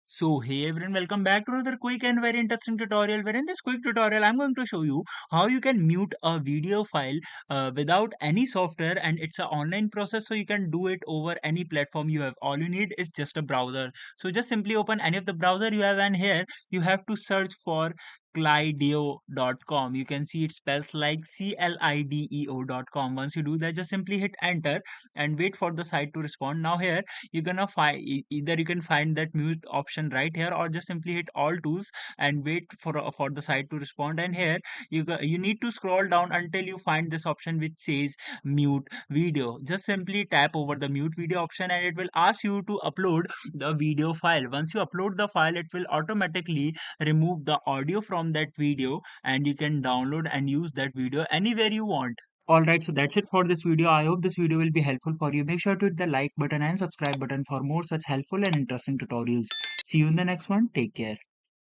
So hey everyone, welcome back to another quick and very interesting tutorial where in this quick tutorial I'm going to show you how you can mute a video file without any software, and it's an online process, so you can do it over any platform you have. All you need is just a browser. So just simply open any of the browser you have, and here you have to search for Clideo.com. You can see it spells like CLIDEO.com. Once you do that, just simply hit enter and wait for the site to respond. Now here you're gonna find either you can find that mute option right here, or just simply hit all tools and wait for the site to respond. And here you need to scroll down until you find this option which says mute video. Just simply tap over the mute video option and it will ask you to upload the video file. Once you upload the file, it will automatically remove the audio from that video, and you can download and use that video anywhere you want. Alright, so that's it for this video. I hope this video will be helpful for you. Make sure to hit the like button and subscribe button for more such helpful and interesting tutorials. See you in the next one. Take care.